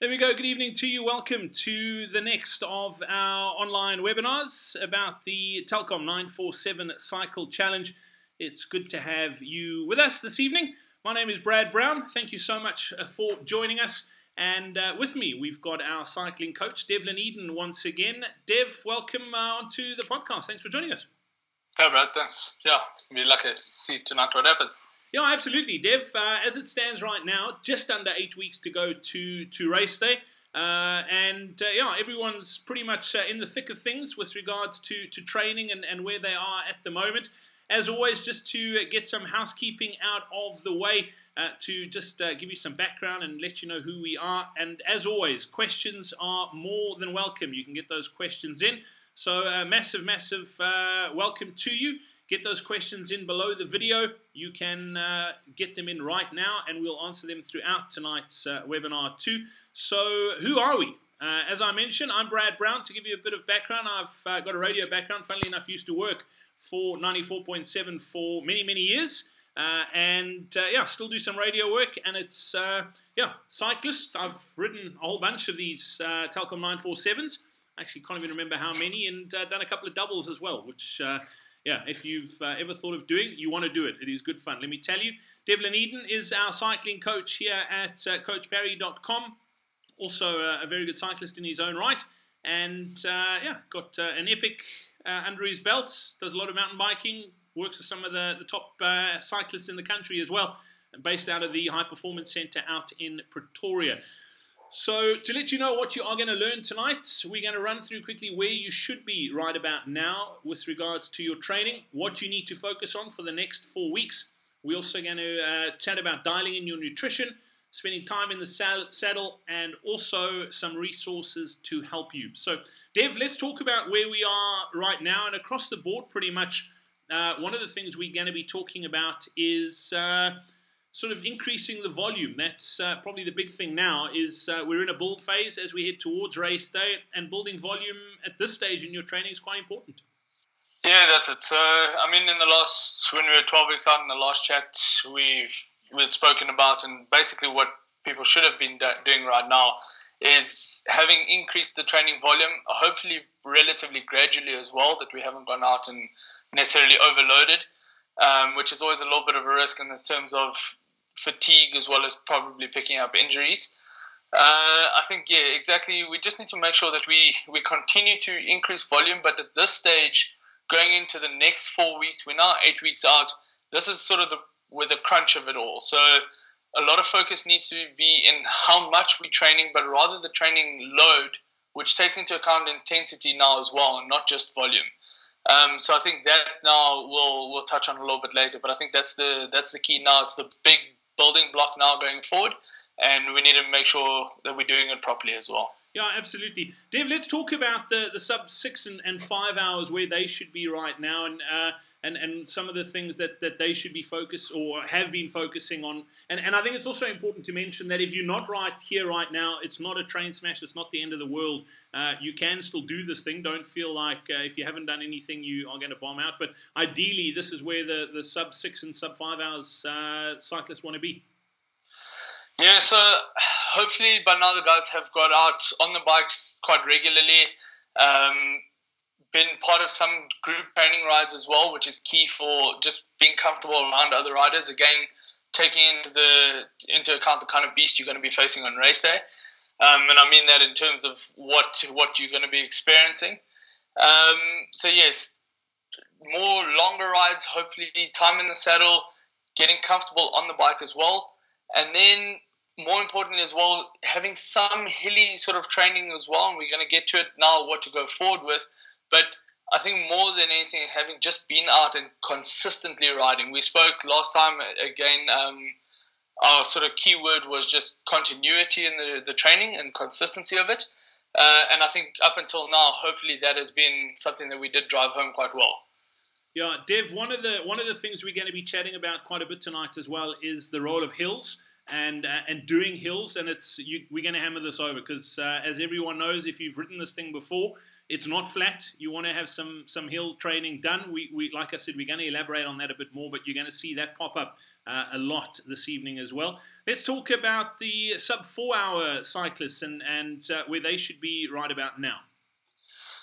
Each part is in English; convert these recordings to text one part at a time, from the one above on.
There we go. Good evening to you. Welcome to the next of our online webinars about the Telkom 947 Cycle Challenge. It's good to have you with us this evening. My name is Brad Brown. Thank you so much for joining us. And with me, we've got our cycling coach, Devlin Eden, once again. Dev, welcome onto the podcast. Thanks for joining us. Hey, Brad. Thanks. Yeah, we'll be lucky to see tonight what happens. Yeah, absolutely, Dev. As it stands right now, just under 8 weeks to go to race day. Yeah, everyone's pretty much in the thick of things with regards to training and where they are at the moment. As always, just to get some housekeeping out of the way, to just give you some background and let you know who we are. And as always, questions are more than welcome. You can get those questions in. So massive welcome to you. Get those questions in below the video. You can get them in right now, and we'll answer them throughout tonight's webinar too. So who are we? As I mentioned, I'm Brad Brown. To give you a bit of background, I've got a radio background. Funnily enough, used to work for 94.7 for many years. Yeah, still do some radio work, and it's, cyclist. I've ridden a whole bunch of these Telkom 947s. Actually, can't even remember how many, and done a couple of doubles as well, which... yeah, if you've ever thought of doing, you want to do it. It is good fun. Let me tell you, Devlin Eden is our cycling coach here at coachbarry.com. Also a very good cyclist in his own right. And, got an epic under his belt. Does a lot of mountain biking. Works with some of the top cyclists in the country as well. Based out of the High Performance Centre out in Pretoria. So to let you know what you are going to learn tonight, we're going to run through quickly where you should be right about now with regards to your training, what you need to focus on for the next 4 weeks. We're also going to chat about dialing in your nutrition, spending time in the saddle, and also some resources to help you. So, Dev, let's talk about where we are right now. And across the board, pretty much, one of the things we're going to be talking about is... sort of increasing the volume. That's probably the big thing now is we're in a build phase as we head towards race day, and building volume at this stage in your training is quite important. Yeah, that's it. So, I mean, when we were 12 weeks out in the last chat, we'd spoken about, and basically what people should have been doing right now is having increased the training volume, hopefully relatively gradually as well, that we haven't gone out and necessarily overloaded, which is always a little bit of a risk in this terms of fatigue as well as probably picking up injuries. I think, yeah, exactly. We just need to make sure that we continue to increase volume, but at this stage, going into the next 4 weeks, we're now 8 weeks out, this is sort of with the crunch of it all. So a lot of focus needs to be in how much we're training, but rather the training load, which takes into account intensity now as well, and not just volume. So I think that now we'll touch on a little bit later, but I think that's the key now. It's the big building block now going forward, and we need to make sure that we're doing it properly as well. Yeah, absolutely. Dev, let's talk about the sub 6 and 5 hours, where they should be right now, and some of the things that they should be focused or have been focusing on. And I think it's also important to mention that if you're not right here right now, it's not a train smash, it's not the end of the world. You can still do this thing. Don't feel like if you haven't done anything, you are going to bomb out. But ideally, this is where the sub 6 and sub 5 hours cyclists want to be. Yeah, so hopefully by now the guys have got out on the bikes quite regularly, been part of some group training rides as well, which is key for just being comfortable around other riders. Again, taking into account the kind of beast you're going to be facing on race day. And I mean that in terms of what you're going to be experiencing. So yes, more longer rides, hopefully time in the saddle, getting comfortable on the bike as well. And then more importantly as well, having some hilly sort of training as well. And we're going to get to it now, what to go forward with. But I think more than anything, having just been out and consistently riding. We spoke last time, again, our sort of key word was just continuity in the training and consistency of it. And I think up until now, hopefully that has been something that we did drive home quite well. Yeah, Dev, one of the things we're going to be chatting about quite a bit tonight as well is the role of hills. and doing hills, and we're going to hammer this over because, as everyone knows, if you've ridden this thing before, it's not flat. You want to have some hill training done. We like I said, we're going to elaborate on that a bit more, but you're going to see that pop up a lot this evening as well. Let's talk about the sub 4 hour cyclists and where they should be right about now.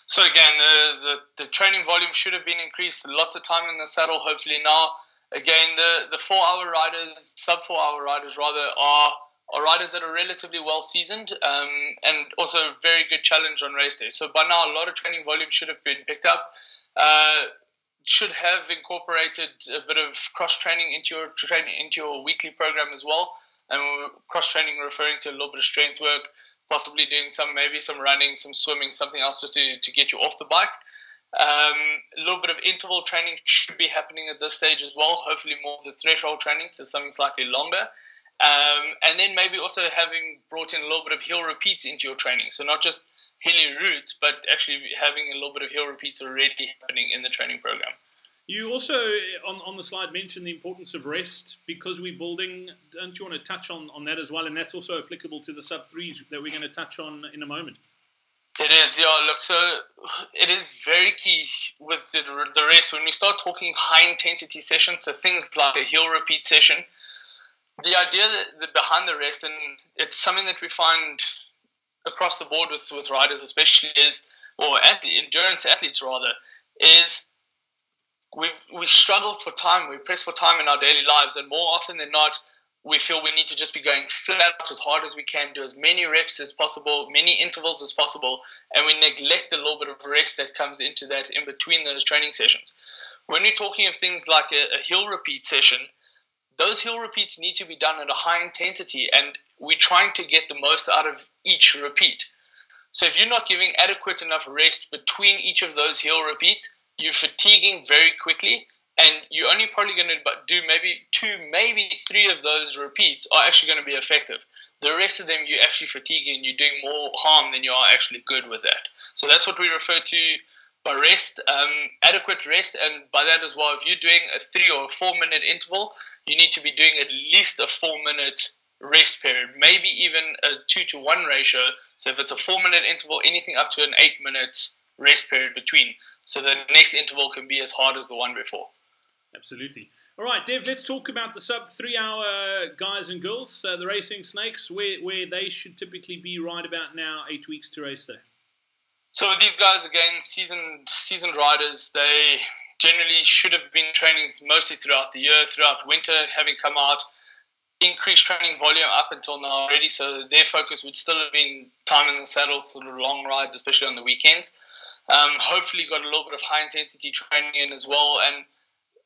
So again, the training volume should have been increased. Lots of time in the saddle, hopefully now. Again, the 4 hour riders, sub 4 hour riders rather, are riders that are relatively well seasoned and also a very good challenge on race day. So by now, a lot of training volume should have been picked up. Should have incorporated a bit of cross training into your weekly program as well. And cross training referring to a little bit of strength work, possibly doing maybe some running, some swimming, something else just to get you off the bike. A little bit of interval training should be happening at this stage as well. Hopefully more of the threshold training, so something slightly longer. And then maybe also having brought in a little bit of hill repeats into your training. So not just hilly routes, but actually having a little bit of hill repeats already happening in the training program. You also, on the slide, mentioned the importance of rest because we're building. Don't you want to touch on that as well? And that's also applicable to the sub-3s that we're going to touch on in a moment. It is, yeah. Look, so it is very key with the rest. When we start talking high-intensity sessions, so things like a hill repeat session, the idea that behind the rest, and it's something that we find across the board with riders especially endurance athletes rather, is we struggle for time, we press for time in our daily lives, and more often than not, we feel we need to just be going flat out as hard as we can, do as many reps as possible, many intervals as possible, and we neglect the little bit of rest that comes into that in between those training sessions. When we're talking of things like a hill repeat session, those hill repeats need to be done at a high intensity, and we're trying to get the most out of each repeat. So if you're not giving adequate enough rest between each of those hill repeats, you're fatiguing very quickly, and you're only probably going to do maybe 2, maybe 3 of those repeats are actually going to be effective. The rest of them you're actually fatiguing, you're doing more harm than you are actually good with that. So that's what we refer to by rest, adequate rest, and by that as well, if you're doing a 3 or a 4 minute interval, you need to be doing at least a 4 minute rest period, maybe even a 2-to-1 ratio. So if it's a 4 minute interval, anything up to an 8 minute rest period between. So the next interval can be as hard as the one before. Absolutely. All right, Dev, let's talk about the sub 3 hour guys and girls, the racing snakes, where they should typically be right about now, 8 weeks to race day. So with these guys, again, seasoned riders, they generally should have been training mostly throughout the year, throughout winter, having come out, increased training volume up until now already, so their focus would still have been time in the saddle, sort of long rides, especially on the weekends. Hopefully got a little bit of high-intensity training in as well, and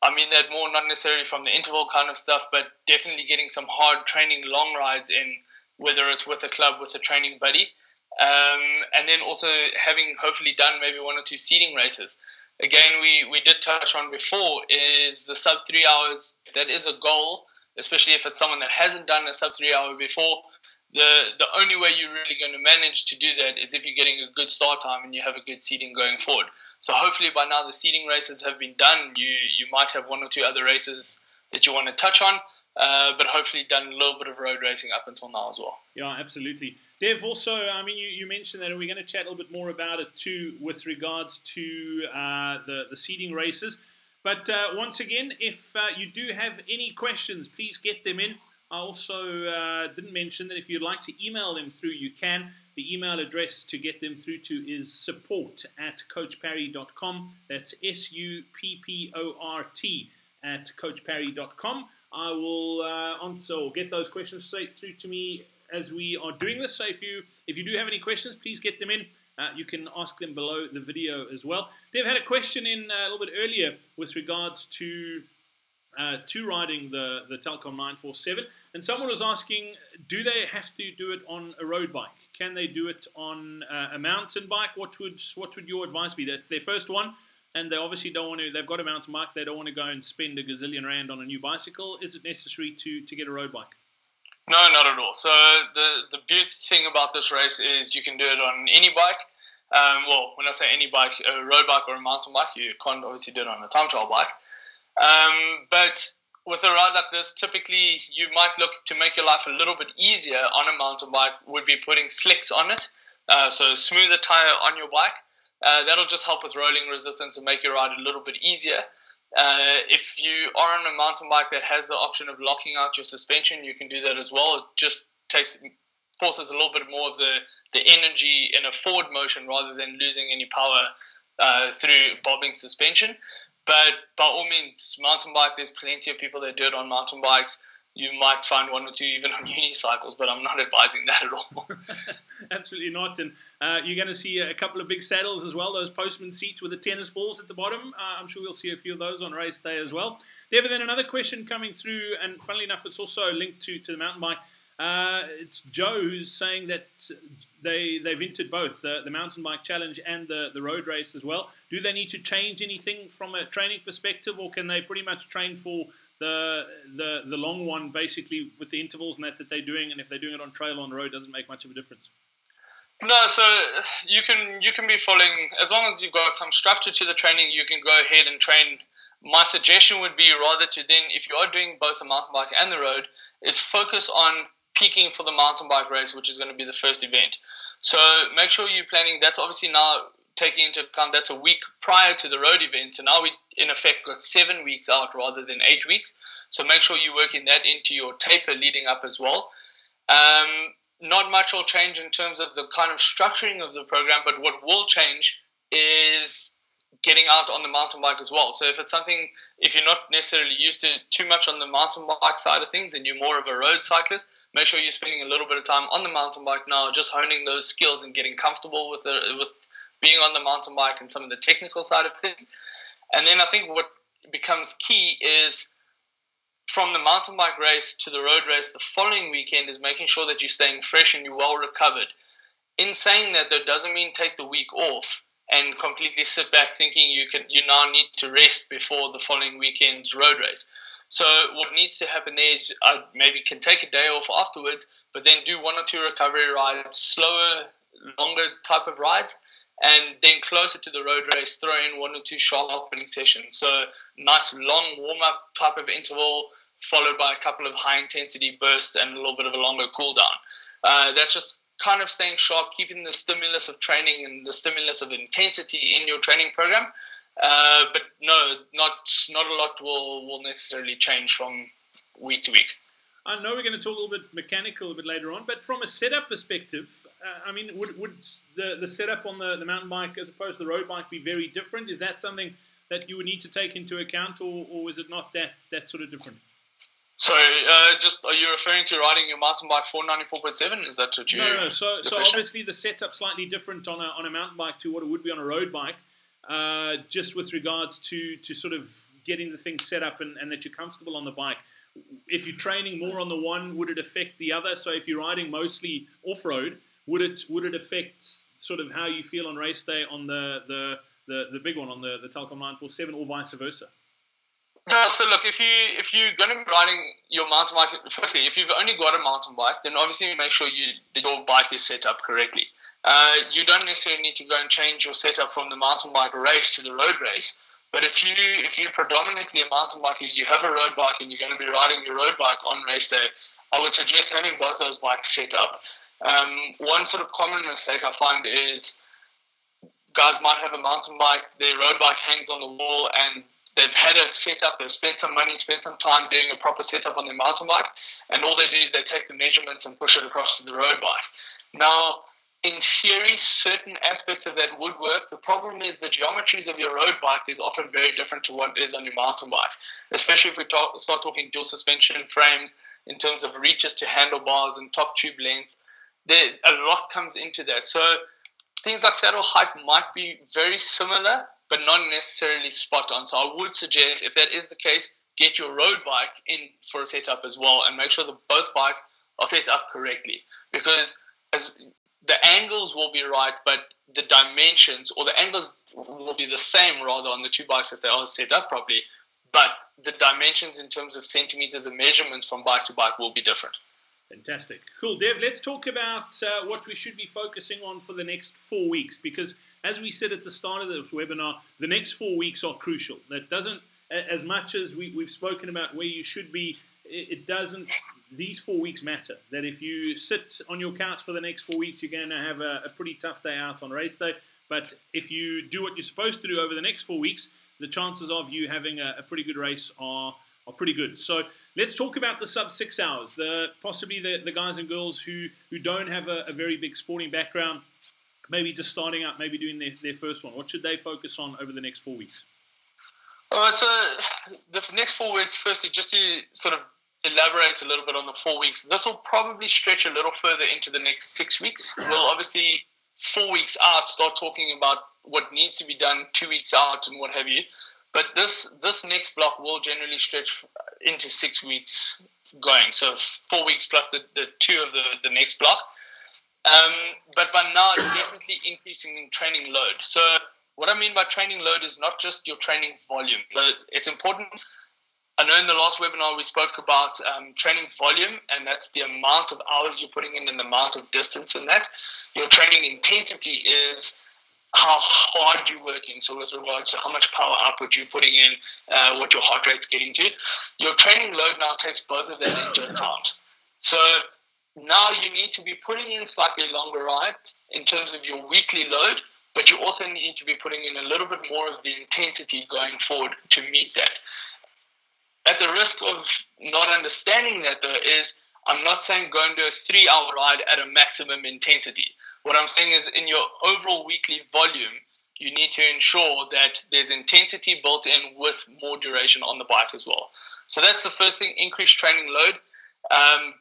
I mean that more not necessarily from the interval kind of stuff, but definitely getting some hard training long rides in, whether it's with a club, with a training buddy, and then also having hopefully done maybe 1 or 2 seeding races. Again, we did touch on before, is the sub 3 hours, that is a goal, especially if it's someone that hasn't done a sub 3 hour before. The only way you're really going to manage to do that is if you're getting a good start time and you have a good seeding going forward. So hopefully by now the seeding races have been done. You might have 1 or 2 other races that you want to touch on, but hopefully done a little bit of road racing up until now as well. Yeah, absolutely. Dev, also, I mean, you mentioned that, and we're going to chat a little bit more about it too with regards to the seeding races. But once again, if you do have any questions, please get them in. I also didn't mention that if you'd like to email them through, you can. The email address to get them through to is support@coachparry.com. That's SUPPORT @coachparry.com. I will answer or get those questions straight through to me as we are doing this. So if you do have any questions, please get them in. You can ask them below the video as well. They've had a question in a little bit earlier with regards to riding the Telkom 947, and someone was asking, do they have to do it on a road bike? Can they do it on a mountain bike? What would your advice be? That's their first one, and they obviously don't want to. They've got a mountain bike. They don't want to go and spend a gazillion rand on a new bicycle. Is it necessary to get a road bike? No, not at all. So the beautiful thing about this race is you can do it on any bike. Well, when I say any bike, a road bike or a mountain bike, you can't obviously do it on a time trial bike. But with a ride like this, typically you might look to make your life a little bit easier on a mountain bike would be putting slicks on it. So a smoother tire on your bike. That'll just help with rolling resistance and make your ride a little bit easier. If you are on a mountain bike that has the option of locking out your suspension, you can do that as well. It just forces a little bit more of the energy in a forward motion rather than losing any power through bobbing suspension. But by all means, mountain bike, there's plenty of people that do it on mountain bikes. You might find one or two even on unicycles, but I'm not advising that at all. Absolutely not. And you're going to see a couple of big saddles as well, those postman seats with the tennis balls at the bottom. I'm sure we'll see a few of those on race day as well. David, then another question coming through, and funnily enough, it's also linked to the mountain bike. It's Joe who's saying that they've entered both the mountain bike challenge and the road race as well. Do they need to change anything from a training perspective, or can they pretty much train for the long one basically with the intervals and that they're doing, and if they're doing it on trail or on the road, doesn't make much of a difference? No, so you can be following, as long as you've got some structure to the training, you can go ahead and train. My suggestion would be rather to then, if you are doing both the mountain bike and the road, is focus on peaking for the mountain bike race, which is going to be the first event. So make sure you're planning. That's obviously now taking into account that's a week prior to the road event. So now we, in effect, got 7 weeks out rather than 8 weeks. So make sure you're working that into your taper leading up as well. Not much will change in terms of the kind of structuring of the program, but what will change is getting out on the mountain bike as well. So if it's something, if you're not necessarily used to too much on the mountain bike side of things and you're more of a road cyclist, make sure you're spending a little bit of time on the mountain bike now, just honing those skills and getting comfortable with being on the mountain bike and some of the technical side of things. And then I think what becomes key is from the mountain bike race to the road race the following weekend is making sure that you're staying fresh and you're well recovered. In saying that, that doesn't mean take the week off and completely sit back thinking you now need to rest before the following weekend's road race. So what needs to happen there is I maybe can take a day off afterwards, but then do 1 or 2 recovery rides, slower, longer type of rides, and then closer to the road race, throw in 1 or 2 sharp opening sessions. So nice long warm-up type of interval, followed by a couple of high-intensity bursts and a little bit of a longer cool-down. That's just kind of staying sharp, keeping the stimulus of training and the stimulus of intensity in your training program. But no, not a lot will necessarily change from week to week. I know we're going to talk a little bit mechanical a bit later on, but from a setup perspective, I mean, would the setup on the mountain bike as opposed to the road bike be very different? Is that something that you would need to take into account, or is it not that sort of different? So, just are you referring to riding your mountain bike 494.7? Is that what you? No. So obviously the setup's slightly different on a mountain bike to what it would be on a road bike. Just with regards to sort of getting the thing set up and that you're comfortable on the bike. If you're training more on the one, would it affect the other? So if you're riding mostly off-road, would it affect sort of how you feel on race day on the big one, on the Telkom 947, or vice versa? No, so look, if you're going to be riding your mountain bike, firstly, if you've only got a mountain bike, then obviously make sure your bike is set up correctly. You don't necessarily need to go and change your setup from the mountain bike race to the road race. But if you're predominantly a mountain biker, you have a road bike and you're going to be riding your road bike on race day, I would suggest having both those bikes set up. One sort of common mistake I find is guys might have a mountain bike, their road bike hangs on the wall, and they've had a setup, they've spent some money, spent some time doing a proper setup on their mountain bike, and all they do is they take the measurements and push it across to the road bike. Now, in theory, certain aspects of that would work. The problem is the geometries of your road bike is often very different to what it is on your mountain bike, especially if we start talking dual suspension frames in terms of reaches to handlebars and top tube length. A lot comes into that. So things like saddle height might be very similar, but not necessarily spot on. So I would suggest, if that is the case, get your road bike in for a setup as well and make sure that both bikes are set up correctly, because the angles will be right, but the dimensions, or the angles will be the same rather on the two bikes if they are set up properly, but the dimensions in terms of centimeters and measurements from bike to bike will be different. Fantastic. Cool. Dev, let's talk about what we should be focusing on for the next 4 weeks, because as we said at the start of this webinar, the next 4 weeks are crucial. That doesn't as much as we've spoken about where you should be, it doesn't. These 4 weeks matter. That if you sit on your couch for the next 4 weeks, you're going to have a pretty tough day out on race day. But if you do what you're supposed to do over the next 4 weeks, the chances of you having a pretty good race are pretty good. So let's talk about the sub 6 hours. Possibly the guys and girls who don't have a very big sporting background, maybe just starting out, maybe doing their first one. What should they focus on over the next 4 weeks? All right, so the next 4 weeks, firstly, just to sort of elaborate a little bit on the 4 weeks, this will probably stretch a little further into the next 6 weeks. We'll obviously 4 weeks out start talking about what needs to be done 2 weeks out and what have you. But this next block will generally stretch into 6 weeks going. So 4 weeks plus the 2 of the next block. But by now, it's definitely increasing in training load. So what I mean by training load is not just your training volume. It's important. I know in the last webinar we spoke about training volume, and that's the amount of hours you're putting in and the amount of distance in that. Your training intensity is how hard you're working. So with regards to how much power output you're putting in, what your heart rate's getting to. Your training load now takes both of that into account. So now you need to be putting in slightly longer rides in terms of your weekly load, but you also need to be putting in a little bit more of the intensity going forward to meet that. At the risk of not understanding that, though, is I'm not saying go and do a 3-hour ride at a maximum intensity. What I'm saying is in your overall weekly volume, you need to ensure that there's intensity built in with more duration on the bike as well. So that's the first thing, increased training load.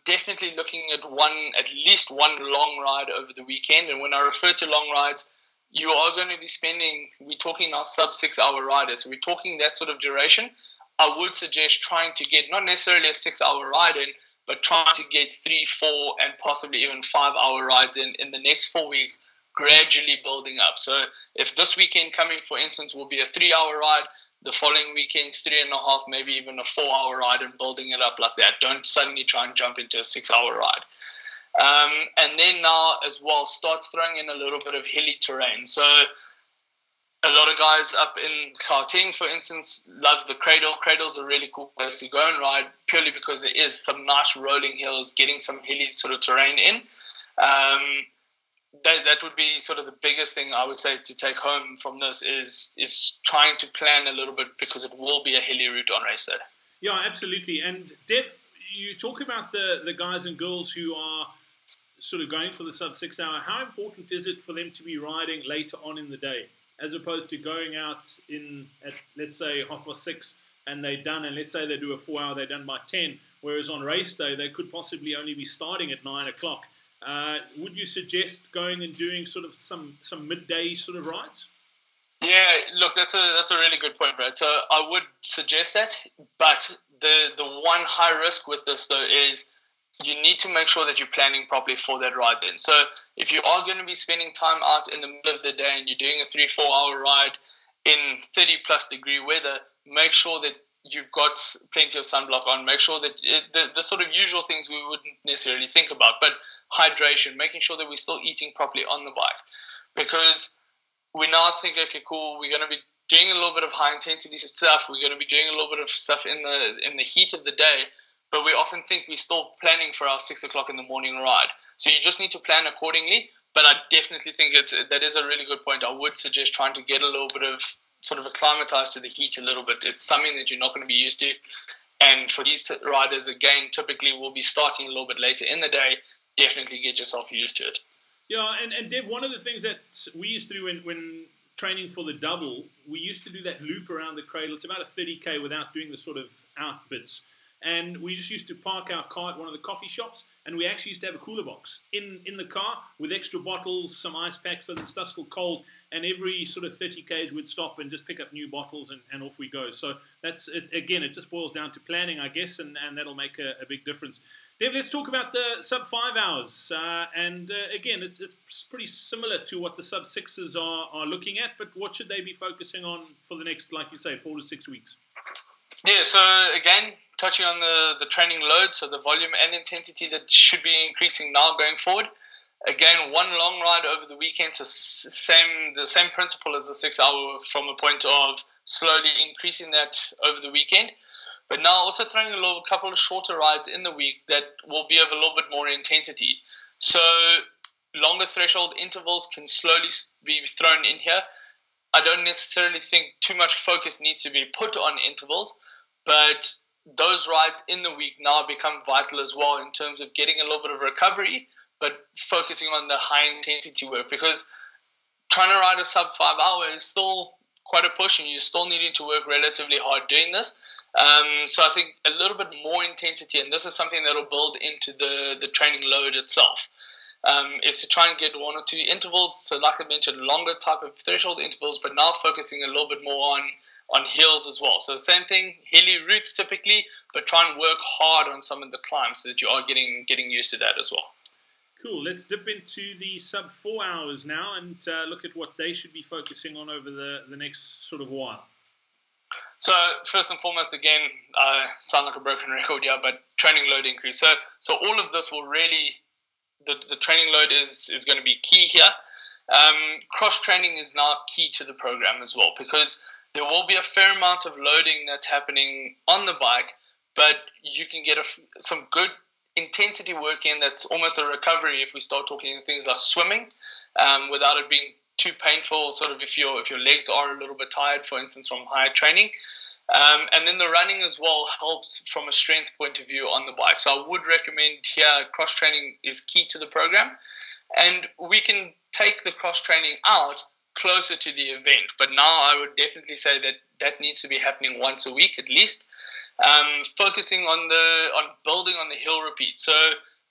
Definitely looking at least one long ride over the weekend. And when I refer to long rides, you are going to be we're talking now sub 6 hour riders. So we're talking that sort of duration. I would suggest trying to get not necessarily a 6 hour ride in, but trying to get 3, 4, and possibly even 5 hour rides in the next 4 weeks, gradually building up. So if this weekend coming, for instance, will be a 3 hour ride, the following weekend's 3.5, maybe even a 4 hour ride, and building it up like that. Don't suddenly try and jump into a 6 hour ride. And then now as well, start throwing in a little bit of hilly terrain. So a lot of guys up in Gauteng, for instance, love the cradle. Cradle's a really cool place to go and ride purely because there is some nice rolling hills, getting some hilly sort of terrain in. That would be sort of the biggest thing I would say to take home from this is trying to plan a little bit, because it will be a hilly route on race day. Yeah, absolutely. And Dev, you talk about the guys and girls who are sort of going for the sub 6 hour. How important is it for them to be riding later on in the day, as opposed to going out at, let's say, 6:30 and they're done, and let's say they do a 4 hour, they're done by 10, whereas on race day they could possibly only be starting at 9 o'clock. Would you suggest going and doing sort of some midday sort of rides? Yeah, look, that's a really good point, Brad. So I would suggest that, but the one high risk with this though is you need to make sure that you're planning properly for that ride then. So if you are going to be spending time out in the middle of the day and you're doing a 3-4 hour ride in 30 plus degree weather, make sure that you've got plenty of sunblock on. Make sure that the sort of usual things we wouldn't necessarily think about, but hydration, making sure that we're still eating properly on the bike. Because we now think, okay, cool, we're going to be doing a little bit of high intensity stuff, we're going to be doing a little bit of stuff in the heat of the day, but we often think we're still planning for our 6 o'clock in the morning ride. So you just need to plan accordingly. But I definitely think that is a really good point. I would suggest trying to get a little bit of sort of acclimatized to the heat a little bit. It's something that you're not going to be used to. And for these riders, again, typically will be starting a little bit later in the day. Definitely get yourself used to it. Yeah, and Dev, one of the things that we used to do when training for the double, we used to do that loop around the cradle. It's about a 30K without doing the sort of out bits. And we just used to park our car at one of the coffee shops, and we actually used to have a cooler box in the car with extra bottles, some ice packs, so the stuff's still cold, and every sort of 30Ks we'd stop and just pick up new bottles, and off we go. So that's it. Again, it just boils down to planning, I guess, and that'll make a big difference. Dev, let's talk about the sub 5 hours. Again, it's pretty similar to what the sub 6s are looking at, but what should they be focusing on for the next, like you say, 4 to 6 weeks? Yeah, so again, touching on the training load, so the volume and intensity that should be increasing now going forward. Again, one long ride over the weekend, so the same principle as the 6 hour from a point of slowly increasing that over the weekend. But now also throwing a couple of shorter rides in the week that will be of a little bit more intensity. So longer threshold intervals can slowly be thrown in here. I don't necessarily think too much focus needs to be put on intervals, but those rides in the week now become vital as well in terms of getting a little bit of recovery, but focusing on the high intensity work, because trying to ride a sub 5 hour is still quite a push, and you're still needing to work relatively hard doing this. So I think a little bit more intensity, and this is something that will build into the training load itself, is to try and get 1 or 2 intervals. So like I mentioned, longer type of threshold intervals, but now focusing a little bit more on hills as well. So the same thing, hilly routes typically, but try and work hard on some of the climbs so that you are getting used to that as well. Cool. Let's dip into the sub 4 hours now and look at what they should be focusing on over the next sort of while. So first and foremost, again, I sound like a broken record here, but training load increase. So all of this will really, the training load is going to be key here. Cross training is now key to the program as well, because there will be a fair amount of loading that's happening on the bike, but you can get some good intensity work in that's almost a recovery if we start talking things like swimming, without it being too painful, sort of if your legs are a little bit tired, for instance, from higher training. And then the running as well helps from a strength point of view on the bike. So I would recommend here cross training is key to the program, and we can take the cross training out closer to the event. But now I would definitely say that needs to be happening once a week at least. Focusing on building on the hill repeat. So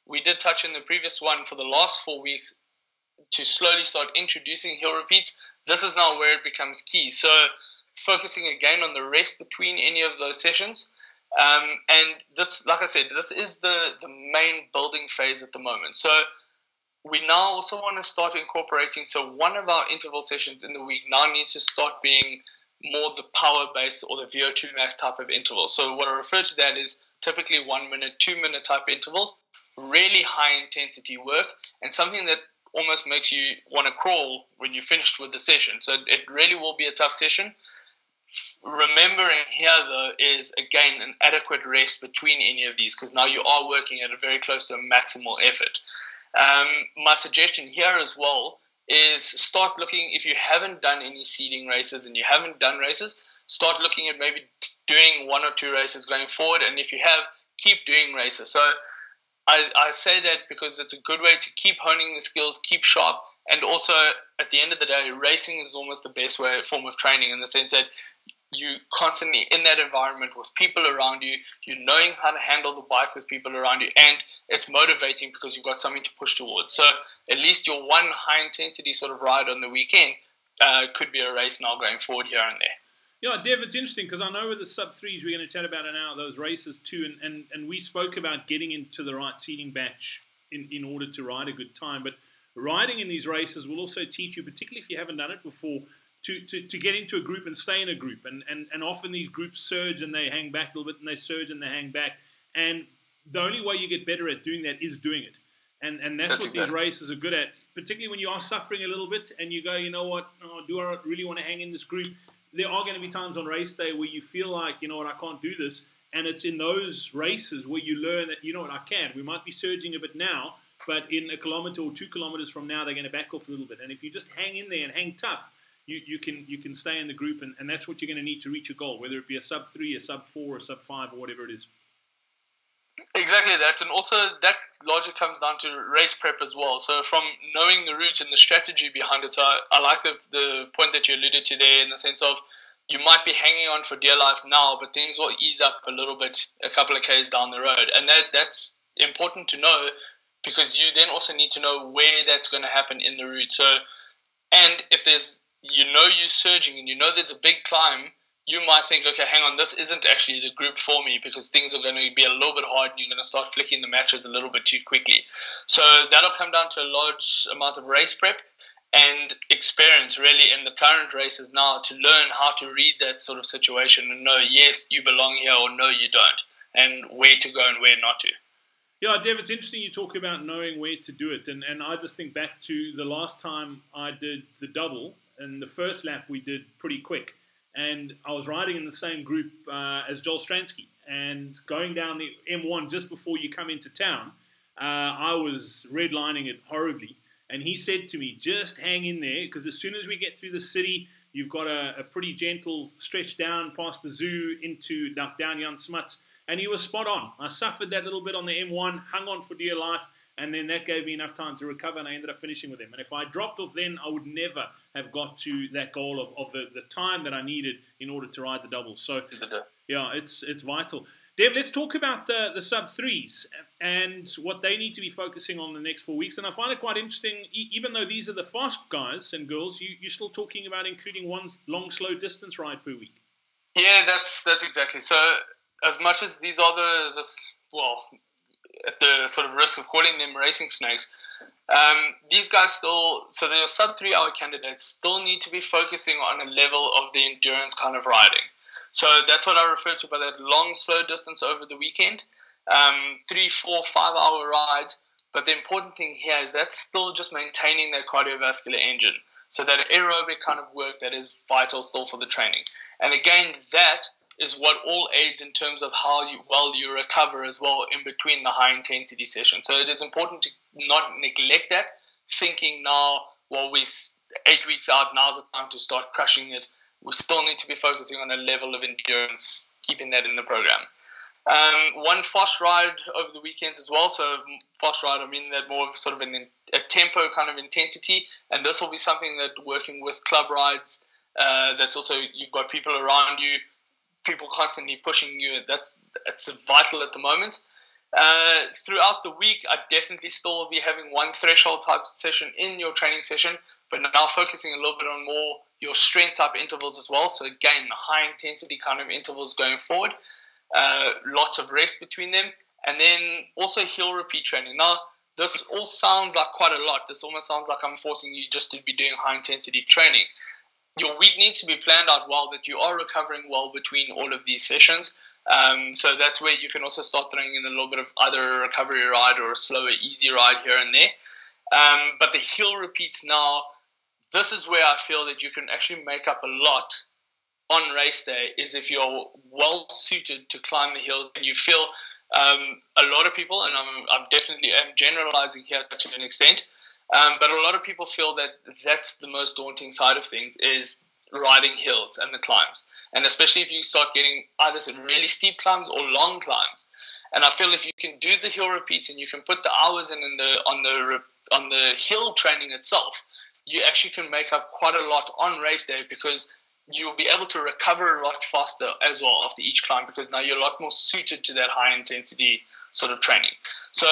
we did touch in the previous one for the last 4 weeks to slowly start introducing hill repeats. This is now where it becomes key. So focusing again on the rest between any of those sessions. And this, like I said, this is the main building phase at the moment. So we now also want to start incorporating, so one of our interval sessions in the week now needs to start being more the power-based or the VO2 max type of interval. So what I refer to that is typically 1 minute, 2 minute type intervals, really high intensity work, and something that almost makes you want to crawl when you're finished with the session. So it really will be a tough session. Remembering here though is again an adequate rest between any of these, because now you are working at a very close to a maximal effort. My suggestion here as well is start looking, if you haven't done any seeding races and you haven't done races, start looking at maybe doing 1 or 2 races going forward, and if you have, keep doing races. So I say that because it's a good way to keep honing the skills, keep sharp, and also at the end of the day, racing is almost the best form of training, in the sense that you constantly in that environment with people around you, you're knowing how to handle the bike with people around you, and it's motivating because you've got something to push towards. So at least your one high intensity sort of ride on the weekend could be a race now going forward here and there. Yeah, Dev, it's interesting because I know with the sub-3s we're going to chat about now those races too, and we spoke about getting into the right seeding batch in order to ride a good time. But riding in these races will also teach you, particularly if you haven't done it before, to get into a group and stay in a group. And often these groups surge and they hang back a little bit, and they surge and they hang back. And the only way you get better at doing that is doing it. And that's what these races are good at, particularly when you are suffering a little bit and you go, you know what, do I really want to hang in this group? There are going to be times on race day where you feel like, you know what, I can't do this. And it's in those races where you learn that, you know what, I can. We might be surging a bit now, but in a kilometer or 2 kilometers from now, they're going to back off a little bit. And if you just hang in there and hang tough, you can stay in the group, and that's what you're going to need to reach your goal, whether it be a sub-3, a sub-4, a sub-5, or whatever it is. Exactly that, and also that logic comes down to race prep as well. So from knowing the route and the strategy behind it, so I like the point that you alluded to there, in the sense of you might be hanging on for dear life now, but things will ease up a little bit a couple of Ks down the road, and that's important to know, because you then also need to know where that's going to happen in the route. So, and if there's, you're surging and there's a big climb, you might think, okay, hang on, this isn't actually the group for me, because things are going to be a little bit hard and you're going to start flicking the matches a little bit too quickly. So that'll come down to a large amount of race prep and experience really in the current races now, to learn how to read that sort of situation and know, yes, you belong here, or no, you don't, and where to go and where not to. Yeah, Dev, it's interesting you talk about knowing where to do it. And I just think back to the last time I did the double, and the first lap we did pretty quick. and I was riding in the same group as Joel Stransky, and going down the M1 just before you come into town, I was redlining it horribly, and he said to me, just hang in there, because as soon as we get through the city, you've got a pretty gentle stretch down past the zoo into down Jan Smuts, and he was spot on. I suffered that little bit on the M1, hung on for dear life, and then that gave me enough time to recover, and I ended up finishing with him. And if I dropped off then, I would never have got to that goal of the time that I needed in order to ride the double. So, yeah, it's vital. Dev, let's talk about the sub-3s and what they need to be focusing on the next 4 weeks. And I find it quite interesting, even though these are the fast guys and girls, you're still talking about including one long, slow distance ride per week. Yeah, that's exactly. So as much as these are at the sort of risk of calling them racing snakes, these guys still, so the sub 3 hour candidates still need to be focusing on a level of the endurance kind of riding. So that's what I refer to by that long, slow distance over the weekend. 3, 4, 5 hour rides. But the important thing here is that's still just maintaining that cardiovascular engine. So that aerobic kind of work that is vital still for the training. And again, that is what all aids in terms of how well you recover as well in between the high intensity sessions. So it is important to not neglect that, thinking now, well, we're 8 weeks out, now's the time to start crushing it. We still need to be focusing on a level of endurance, keeping that in the program. One fast ride over the weekends as well. So fast ride, I mean that more of sort of a tempo kind of intensity. And this will be something that working with club rides, that's also, you've got people around you, people constantly pushing you. That's vital at the moment. Throughout the week, I definitely still will be having one threshold type session in your training session, but now focusing a little bit on more your strength type intervals as well. So again, high intensity kind of intervals going forward. Lots of rest between them, and then also heel repeat training. Now, this all sounds like quite a lot. This almost sounds like I'm forcing you just to be doing high intensity training. Your week needs to be planned out well, that you are recovering well between all of these sessions. So that's where you can also start throwing in a little bit of either a recovery ride or a slower, easy ride here and there. But the heel repeats now, this is where I feel that you can actually make up a lot on race day, is if you're well suited to climb the hills and you feel a lot of people, and I'm definitely generalizing here to an extent, but a lot of people feel that that's the most daunting side of things, is riding hills and the climbs. And especially if you start getting either some really steep climbs or long climbs. And I feel if you can do the hill repeats and you can put the hours in on the hill training itself, you actually can make up quite a lot on race day, because you'll be able to recover a lot faster as well after each climb, because now you're a lot more suited to that high intensity sort of training. So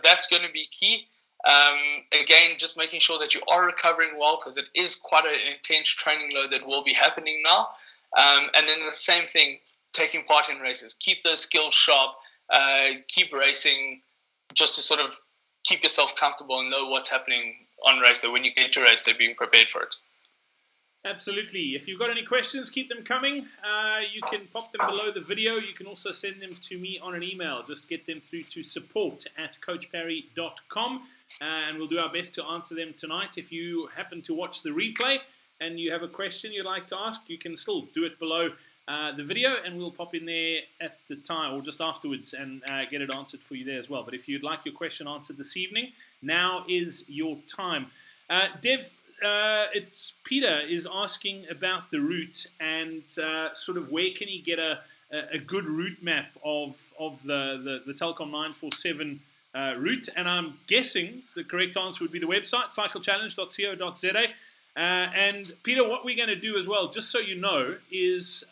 that's going to be key. Again, just making sure that you are recovering well, because it is quite an intense training load that will be happening now. And then the same thing, taking part in races. Keep those skills sharp. Keep racing, just to sort of keep yourself comfortable and know what's happening on race day. When you get to race day, being prepared for it. Absolutely. If you've got any questions, keep them coming. You can pop them below the video. You can also send them to me on an email. Just get them through to support@coachparry.com, and we'll do our best to answer them tonight. If you happen to watch the replay and you have a question you'd like to ask, you can still do it below the video, and we'll pop in there at the time or just afterwards and get it answered for you there as well. But if you'd like your question answered this evening, now is your time. Dev, it's Peter is asking about the route and sort of where can he get a good route map of the Telkom 947 route, and I'm guessing the correct answer would be the website cyclechallenge.co.za. And Peter, what we're going to do as well, just so you know, is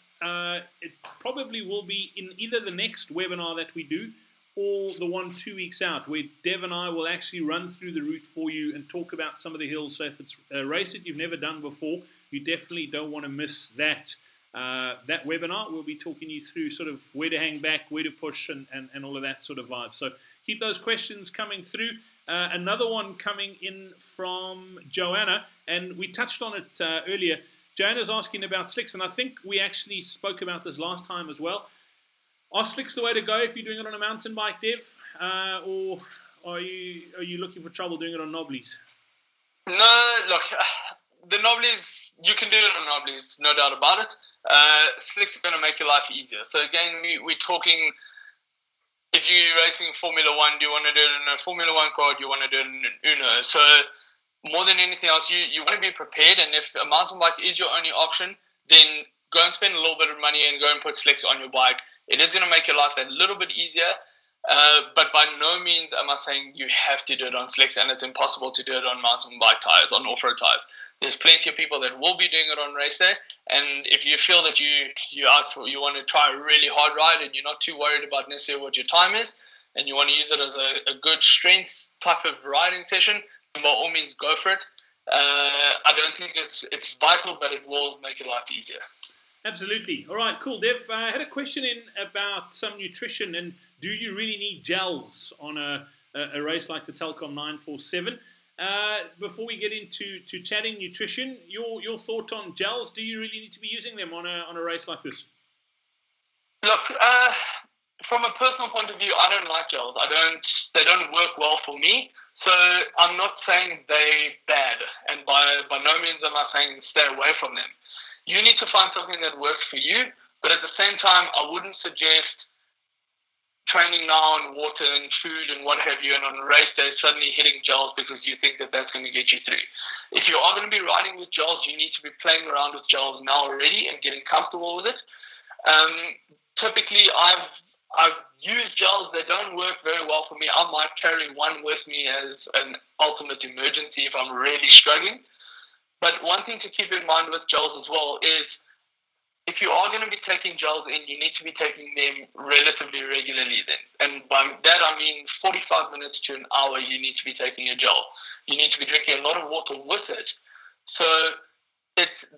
it probably will be in either the next webinar that we do or the one 2 weeks out, where Dev and I will actually run through the route for you and talk about some of the hills. So if it's a race that you've never done before, you definitely don't want to miss that webinar. We'll be talking you through sort of where to hang back, where to push, and all of that sort of vibe. So keep those questions coming through. Another one coming in from Joanna, and we touched on it earlier. Joanna's asking about slicks, and I think we actually spoke about this last time as well. Are slicks the way to go if you're doing it on a mountain bike, Dev? Or are you looking for trouble doing it on knobblies? No, look, the knobblies, you can do it on knobblies, no doubt about it. slicks are going to make your life easier. So again, we're talking, if you're racing Formula One, do you want to do it in a Formula One car, do you want to do it in an Uno? So more than anything else, you want to be prepared, and if a mountain bike is your only option, then go and spend a little bit of money and go and put slicks on your bike. It is going to make your life a little bit easier, but by no means am I saying you have to do it on slicks, and it's impossible to do it on mountain bike tires, on off-road tires. There's plenty of people that will be doing it on race day, and if you feel that you want to try a really hard ride and you're not too worried about necessarily what your time is, and you want to use it as a good strength type of riding session, then by all means go for it. I don't think it's vital, but it will make your life easier. Absolutely. All right, cool. Dev, I had a question in about some nutrition, and do you really need gels on a race like the Telkom 947? Before we get into chatting nutrition, your thought on gels? Do you really need to be using them on a race like this? Look, from a personal point of view, I don't like gels. They don't work well for me. So I'm not saying they're bad, and by no means am I saying stay away from them. You need to find something that works for you, but at the same time, I wouldn't suggest training now on water and food and what have you, and on a race day suddenly hitting gels because you think that that's going to get you through. If you are going to be riding with gels, you need to be playing around with gels now already and getting comfortable with it. Typically, I've used gels that don't work very well for me. I might carry one with me as an ultimate emergency if I'm really struggling. But one thing to keep in mind with gels as well is if you are going to be taking gels in, you need to be taking them relatively regularly then. And by that I mean 45 minutes to an hour you need to be taking a gel. You need to be drinking a lot of water with it. So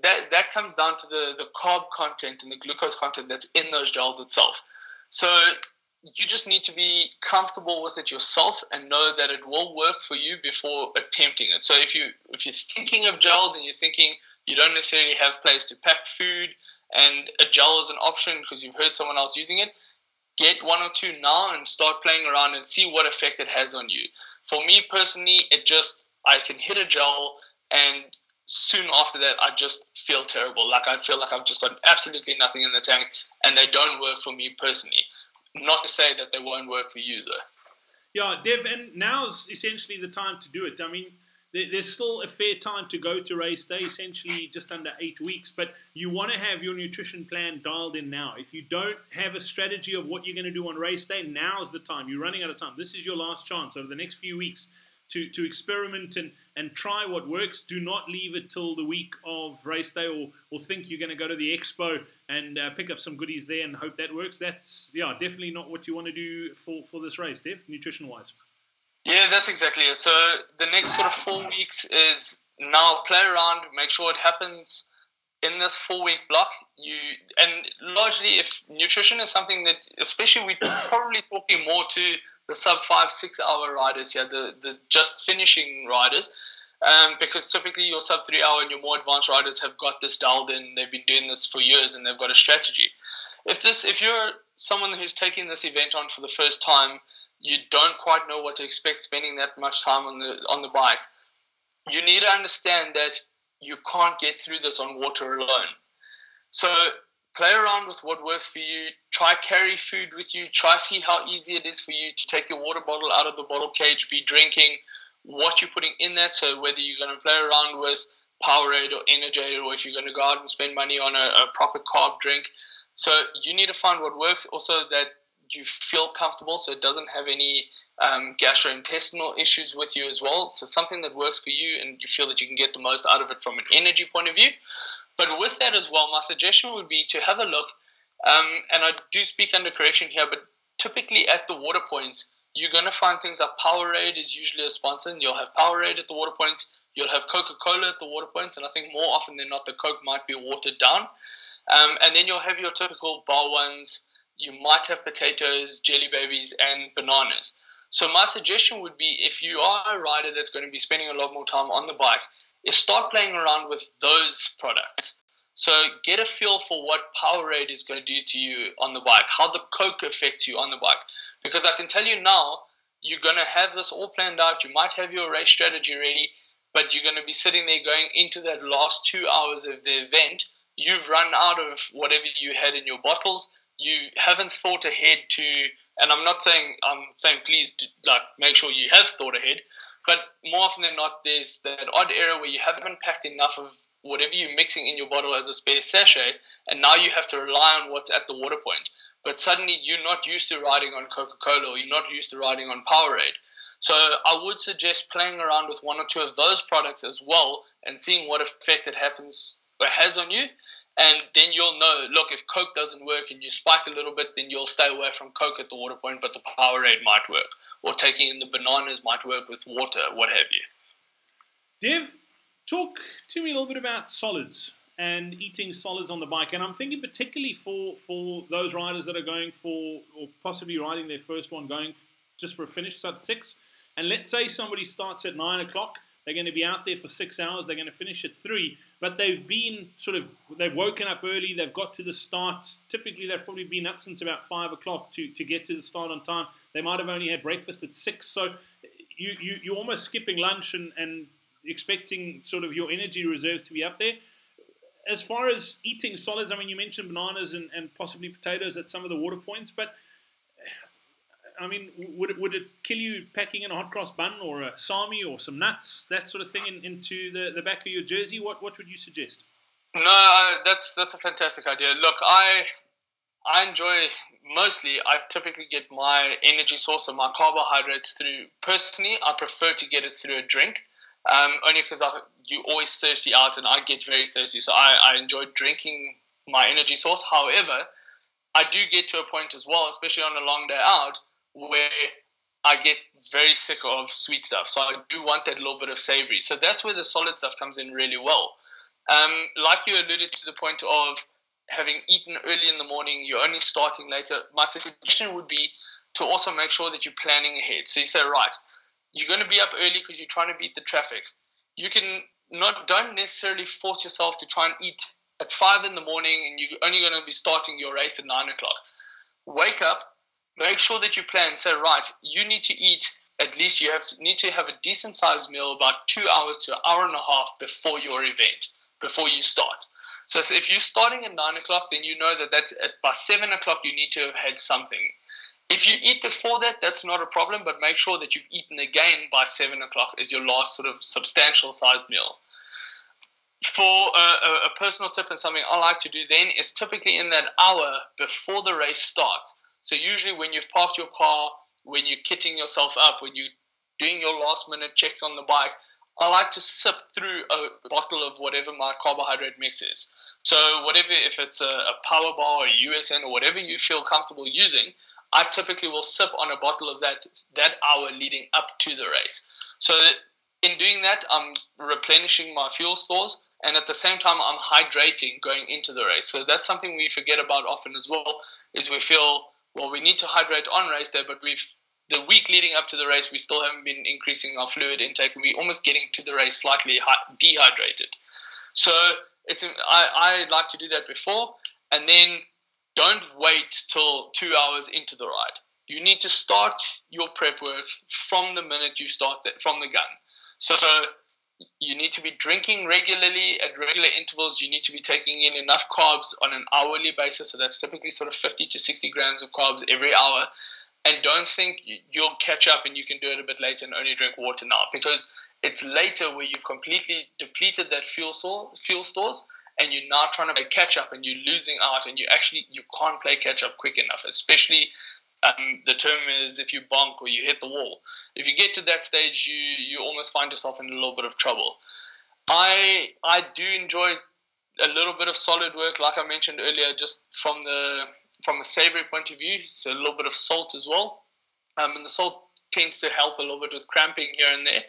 that comes down to the carb content and the glucose content that's in those gels itself. So you just need to be comfortable with it yourself and know that it will work for you before attempting it. So if you're thinking of gels and you're thinking you don't necessarily have place to pack food and a gel is an option because you've heard someone else using it, get one or two now and start playing around and see what effect it has on you. For me personally, I can hit a gel and soon after that I just feel terrible. Like I feel like I've just got absolutely nothing in the tank and they don't work for me personally. Not to say that they won't work for you, though. Yeah, Dev, and now's essentially the time to do it. I mean, there's still a fair time to go to race day, essentially just under 8 weeks, but you want to have your nutrition plan dialed in now. If you don't have a strategy of what you're going to do on race day, now's the time. You're running out of time. This is your last chance over the next few weeks to experiment and try what works. Do not leave it till the week of race day or think you're going to go to the expo and pick up some goodies there and hope that works. That's definitely not what you want to do for this race, Dev, nutrition-wise. Yeah, that's exactly it. So the next sort of 4 weeks is now play around, make sure it happens in this 4-week block. And largely, if nutrition is something that, especially we're probably talking more to the sub 5-6 hour riders here, the just finishing riders, because typically your sub 3 hour and your more advanced riders have got this dialed in. They've been doing this for years and they've got a strategy. If you're someone who's taking this event on for the first time, you don't quite know what to expect spending that much time on the bike, you need to understand that you can't get through this on water alone. So play around with what works for you. Try carry food with you. Try see how easy it is for you to take your water bottle out of the bottle cage, be drinking what you're putting in that. So whether you're going to play around with Powerade or Energy, or if you're going to go out and spend money on a proper carb drink. So you need to find what works. Also that you feel comfortable, so it doesn't have any gastrointestinal issues with you as well. So something that works for you and you feel that you can get the most out of it from an energy point of view. But with that as well, my suggestion would be to have a look, and I do speak under correction here, but typically at the water points, you're going to find things like Powerade is usually a sponsor, and you'll have Powerade at the water points. You'll have Coca-Cola at the water points, and I think more often than not, the Coke might be watered down. And then you'll have your typical bar ones. You might have potatoes, jelly babies, and bananas. So my suggestion would be, if you are a rider that's going to be spending a lot more time on the bike, is start playing around with those products. So get a feel for what Powerade is going to do to you on the bike, how the Coke affects you on the bike. Because I can tell you now, you're going to have this all planned out. You might have your race strategy ready, but you're going to be sitting there going into that last 2 hours of the event you've run out of whatever you had in your bottles. You haven't thought ahead to, and I'm saying please make sure you have thought ahead, but more often than not, there's that odd era where you haven't packed enough of whatever you're mixing in your bottle as a spare sachet, and now you have to rely on what's at the water point. But suddenly you're not used to riding on Coca-Cola, or you're not used to riding on Powerade. So I would suggest playing around with one or two of those products as well and seeing what effect it happens or has on you. And then you'll know, look, if Coke doesn't work and you spike a little bit, then you'll stay away from Coke at the water point, but the Powerade might work. Or taking in the bananas might work with water, what have you. Dev, talk to me a little bit about solids and eating solids on the bike. And I'm thinking particularly for those riders that are going for, or possibly riding their first one, going just for a finish at 6. And let's say somebody starts at 9 o'clock. They're going to be out there for 6 hours. They're going to finish at 3. But they've woken up early. They've got to the start. Typically, they've probably been up since about 5 o'clock to get to the start on time. They might have only had breakfast at 6. So you're almost skipping lunch and expecting sort of your energy reserves to be up there. As far as eating solids, I mean, you mentioned bananas and possibly potatoes at some of the water points, but I mean, would it kill you packing in a hot cross bun or a sami or some nuts, that sort of thing, into the back of your jersey? What would you suggest? No, that's a fantastic idea. Look, I enjoy, mostly, I typically get my energy source and my carbohydrates through, personally, I prefer to get it through a drink, only because you're always thirsty out and I get very thirsty, so I enjoy drinking my energy source. However, I do get to a point as well, especially on a long day out, where I get very sick of sweet stuff. So I do want that little bit of savory. So that's where the solid stuff comes in really well. Like you alluded to the point of having eaten early in the morning, you're only starting later. My suggestion would be to also make sure that you're planning ahead. So you say, right, you're going to be up early because you're trying to beat the traffic. You don't necessarily force yourself to try and eat at 5 in the morning and you're only going to be starting your race at 9 o'clock. Wake up. Make sure that you plan. Say, right, you need to eat, at least need to have a decent-sized meal about 2 hours to an hour and a half before your event, before you start. So if you're starting at 9 o'clock, then you know that by 7 o'clock you need to have had something. If you eat before that, that's not a problem, but make sure that you've eaten again by 7 o'clock as your last sort of substantial-sized meal. For a personal tip and something I like to do then is typically in that hour before the race starts. So usually when you've parked your car, when you're kitting yourself up, when you're doing your last minute checks on the bike, I like to sip through a bottle of whatever my carbohydrate mix is. So whatever, if it's a power bar or a USN or whatever you feel comfortable using, I typically will sip on a bottle of that hour leading up to the race. So in doing that, I'm replenishing my fuel stores, and at the same time, I'm hydrating going into the race. So that's something we forget about often as well, is we feel, well, we need to hydrate on race day, but the week leading up to the race, we still haven't been increasing our fluid intake, and we're almost getting to the race slightly dehydrated. So I like to do that before, and then don't wait till 2 hours into the ride. You need to start your prep work from the minute you start from the gun. So you need to be drinking regularly at regular intervals. You need to be taking in enough carbs on an hourly basis. So that's typically sort of 50 to 60 grams of carbs every hour. And don't think you'll catch up and you can do it a bit later and only drink water now, because it's later where you've completely depleted that fuel stores and you're now trying to catch up and you're losing out, and you can't play catch up quick enough, especially the term is if you bonk or you hit the wall. If you get to that stage, you almost find yourself in a little bit of trouble. I do enjoy a little bit of solid work, like I mentioned earlier, just from a savory point of view. So a little bit of salt as well. And the salt tends to help a little bit with cramping here and there.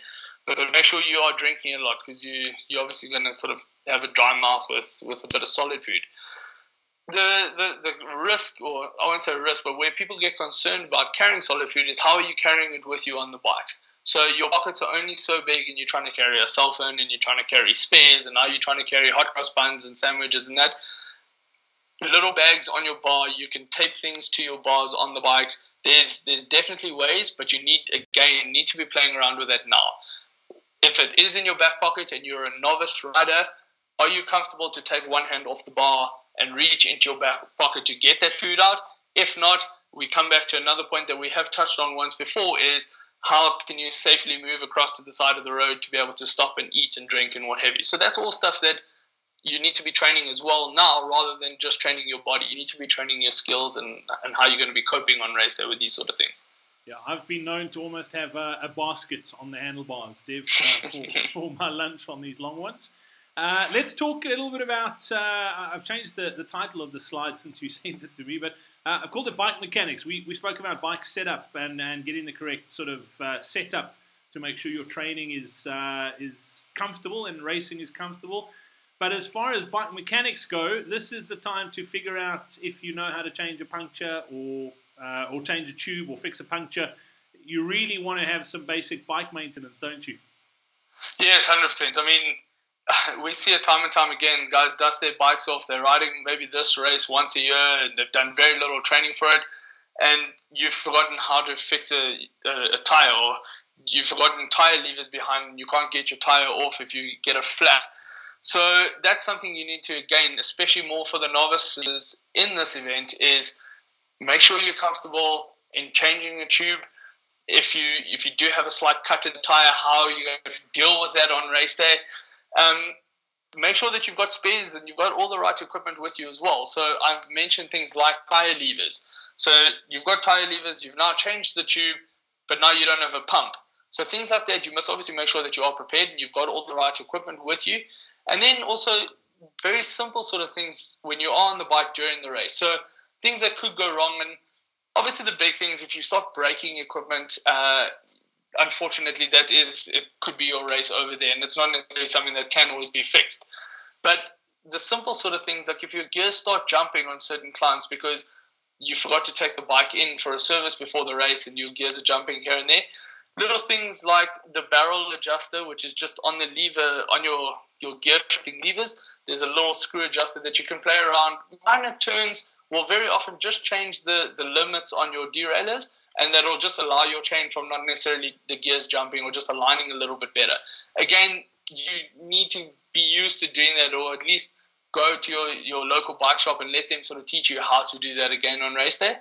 But make sure you are drinking a lot, because you're obviously going to sort of have a dry mouth with a bit of solid food. The risk, or I won't say risk, but where people get concerned about carrying solid food is how are you carrying it with you on the bike. So your pockets are only so big, and you're trying to carry a cell phone, and you're trying to carry spares, and now you're trying to carry hot cross buns and sandwiches and that. Little bags on your bar, you can tape things to your bars on the bikes. There's definitely ways, but you need to be playing around with that now. If it is in your back pocket and you're a novice rider, are you comfortable to take one hand off the bar and reach into your back pocket to get that food out? If not, we come back to another point that we have touched on once before, is how can you safely move across to the side of the road to be able to stop and eat and drink and what have you. So that's all stuff that you need to be training as well now, rather than just training your body. You need to be training your skills and how you're going to be coping on race day with these sort of things. Yeah, I've been known to almost have a basket on the handlebars, Dev, for my lunch on these long ones. Let's talk a little bit about, I've changed the title of the slide since you sent it to me, but I called it Bike Mechanics. We spoke about bike setup and getting the correct sort of setup to make sure your training is comfortable and racing is comfortable. But as far as bike mechanics go, this is the time to figure out if you know how to change a puncture or change a tube or fix a puncture. You really want to have some basic bike maintenance, don't you? Yes, 100%. I mean, we see it time and time again. Guys dust their bikes off. They're riding maybe this race once a year, and they've done very little training for it. And you've forgotten how to fix a tire, or you've forgotten tire levers behind, and you can't get your tire off if you get a flat. So that's something you need to, again, especially more for the novices in this event, is make sure you're comfortable in changing a tube. If you do have a slight cut in the tire, how are you going to deal with that on race day? Make sure that you've got spares and you've got all the right equipment with you as well. So I've mentioned things like tire levers. So you've got tire levers, you've now changed the tube, but now you don't have a pump. So things like that, you must obviously make sure that you are prepared and you've got all the right equipment with you. And then also very simple sort of things when you are on the bike during the race. So things that could go wrong, and obviously the big things, if you start breaking equipment, unfortunately it could be your race over there, and it's not necessarily something that can always be fixed. But the simple sort of things, like if your gears start jumping on certain climbs because you forgot to take the bike in for a service before the race and your gears are jumping here and there, little things like the barrel adjuster, which is just on the lever, on your gear shifting levers, there's a little screw adjuster that you can play around. Minor turns will very often just change the limits on your derailleurs, and that'll just allow your chain from not necessarily the gears jumping or just aligning a little bit better. Again, you need to be used to doing that, or at least go to your local bike shop and let them sort of teach you how to do that again on race day.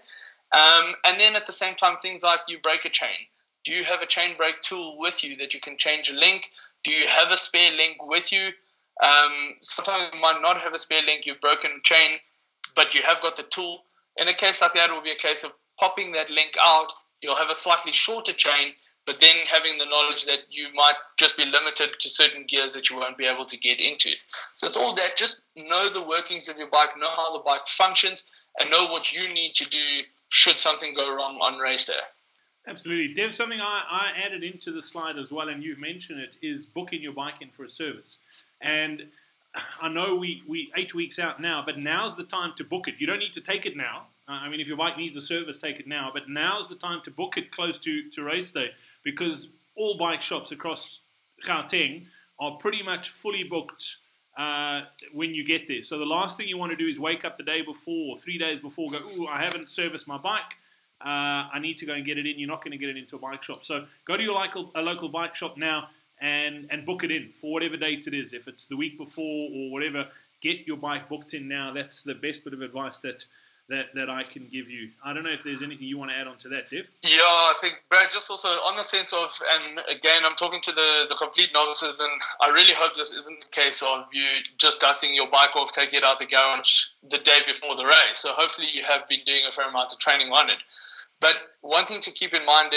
And then at the same time, things like you break a chain. Do you have a chain break tool with you that you can change a link? Do you have a spare link with you? Sometimes you might not have a spare link, you've broken a chain, but you have got the tool. In a case like that, it will be a case of popping that link out. You'll have a slightly shorter chain, but then having the knowledge that you might just be limited to certain gears that you won't be able to get into. So it's all that. Just know the workings of your bike, know how the bike functions, and know what you need to do should something go wrong on race day. Absolutely. Dev, something I added into the slide as well, and you've mentioned it, is booking your bike in for a service. And I know we 8 weeks out now, but now's the time to book it. You don't need to take it now. I mean, if your bike needs a service, take it now. But now's the time to book it close to race day, because all bike shops across Gauteng are pretty much fully booked when you get there. So the last thing you want to do is wake up the day before or 3 days before, go, ooh, I haven't serviced my bike. I need to go and get it in. You're not going to get it into a bike shop. So go to your local bike shop now and book it in for whatever date it is. If it's the week before or whatever, get your bike booked in now. That's the best bit of advice that I can give you. I don't know if there's anything you want to add on to that, Dev? Yeah, I think, Brad, just also on the sense of, and again, I'm talking to the complete novices, and I really hope this isn't the case of you just dusting your bike off, taking it out the garage the day before the race. So hopefully you have been doing a fair amount of training on it. But one thing to keep in mind,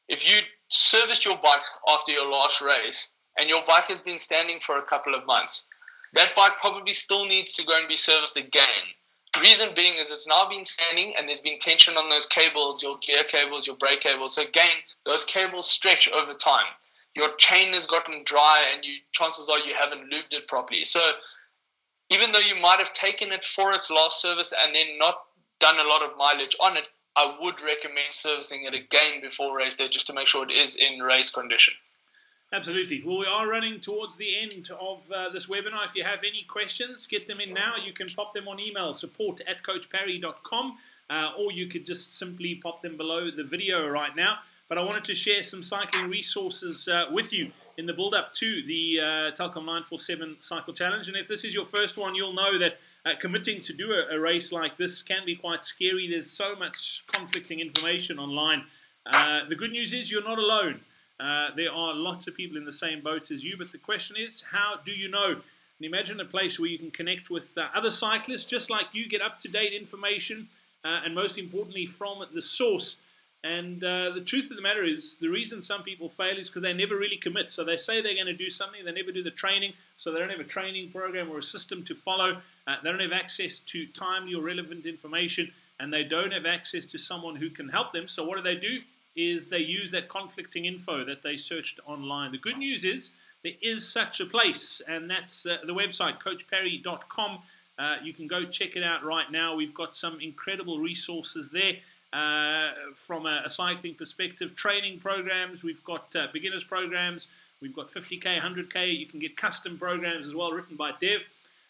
if you serviced your bike after your last race and your bike has been standing for a couple of months, that bike probably still needs to go and be serviced again. The reason being is it's now been standing and there's been tension on those cables, your gear cables, your brake cables. So again, those cables stretch over time. Your chain has gotten dry and chances are you haven't lubed it properly. So even though you might have taken it for its last service and then not done a lot of mileage on it, I would recommend servicing it again before race day just to make sure it is in race condition. Absolutely. Well, we are running towards the end of this webinar. If you have any questions, get them in now. You can pop them on email, support@coachparry.com, or you could just simply pop them below the video right now. But I wanted to share some cycling resources with you. in the build-up to the Telkom 947 Cycle Challenge. And if this is your first one, you'll know that committing to do a race like this can be quite scary. There's so much conflicting information online. The good news is you're not alone. There are lots of people in the same boat as you, but the question is, how do you know? And imagine a place where you can connect with other cyclists just like you, get up-to-date information, and most importantly, from the source. And the truth of the matter is, the reason some people fail is because they never really commit. So they say they're going to do something, they never do the training, so they don't have a training program or a system to follow. They don't have access to timely or relevant information, and they don't have access to someone who can help them. So what do? Is they use that conflicting info that they searched online. The good news is there is such a place, and that's the website, coachparry.com. You can go check it out right now. We've got some incredible resources there. From a cycling perspective, training programs, we've got beginners programs, we've got 50k, 100k, you can get custom programs as well written by Dev,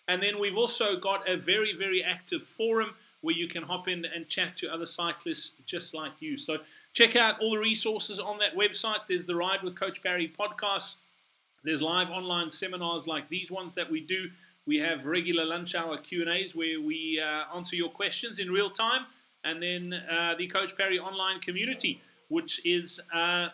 and then we've also got a very, very active forum where you can hop in and chat to other cyclists just like you. So check out all the resources on that website. There's the Ride with Coach Parry podcast, there's live online seminars like these ones that we do, we have regular lunch hour Q&As where we answer your questions in real time. And then the Coach Parry online community, which is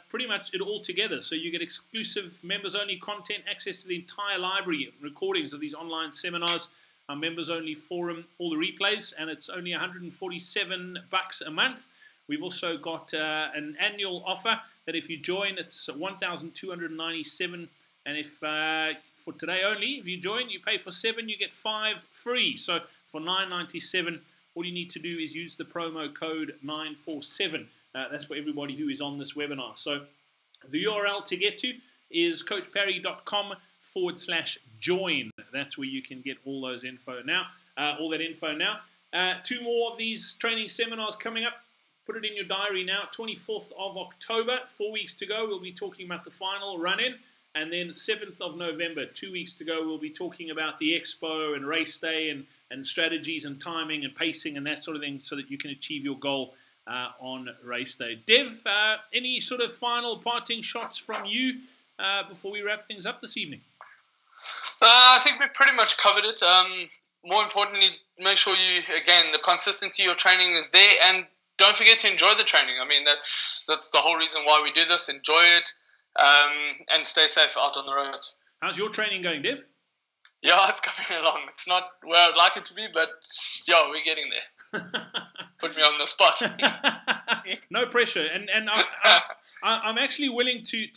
pretty much it all together. So you get exclusive members-only content, access to the entire library, recordings of these online seminars, our members-only forum, all the replays, and it's only $147 a month. We've also got an annual offer that if you join, it's $1,297, and if for today only, if you join, you pay for 7, you get 5 free. So for $9.97. All you need to do is use the promo code 947. That's for everybody who is on this webinar. So the URL to get to is coachparry.com/join. That's where you can get all those info now. All that info now. 2 more of these training seminars coming up. Put it in your diary now. 24th of October, 4 weeks to go. We'll be talking about the final run-in. And then 7th of November, 2 weeks to go, we'll be talking about the expo and race day and strategies and timing and pacing and that sort of thing so that you can achieve your goal on race day. Dev, any sort of final parting shots from you before we wrap things up this evening? I think we've pretty much covered it. More importantly, make sure the consistency of your training is there, and don't forget to enjoy the training. I mean, that's the whole reason why we do this. Enjoy it. And stay safe out on the roads. How's your training going, Dev? Yeah, it's coming along. It's not where I'd like it to be, but yeah, we're getting there. Put me on the spot. No pressure. And I'm actually willing to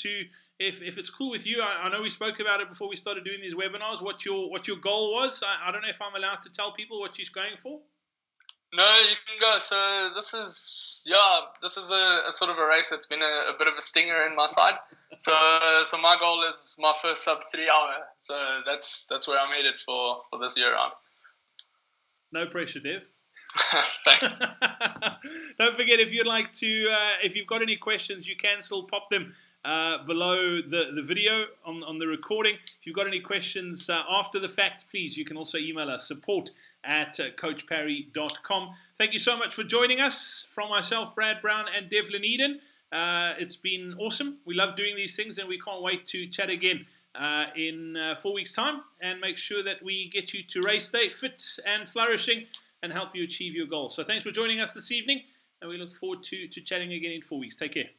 if it's cool with you, I know we spoke about it before we started doing these webinars, what your goal was. I don't know if I'm allowed to tell people what you're going for. No, you can go. So this is a sort of a race that's been a bit of a stinger in my side. So my goal is my first sub 3 hour. So that's where I'm headed for this year round. No pressure, Dev. Thanks. Don't forget, if you'd like to, if you've got any questions, you can still pop them below the video on the recording. If you've got any questions after the fact, please, you can also email us, support@coachparry.com. Thank you so much for joining us. From myself, Brad Brown, and Devlin Eden. It's been awesome. We love doing these things, and we can't wait to chat again in 4 weeks' time, and make sure that we get you to race day fit and flourishing and help you achieve your goals. So thanks for joining us this evening, and we look forward to chatting again in 4 weeks. Take care.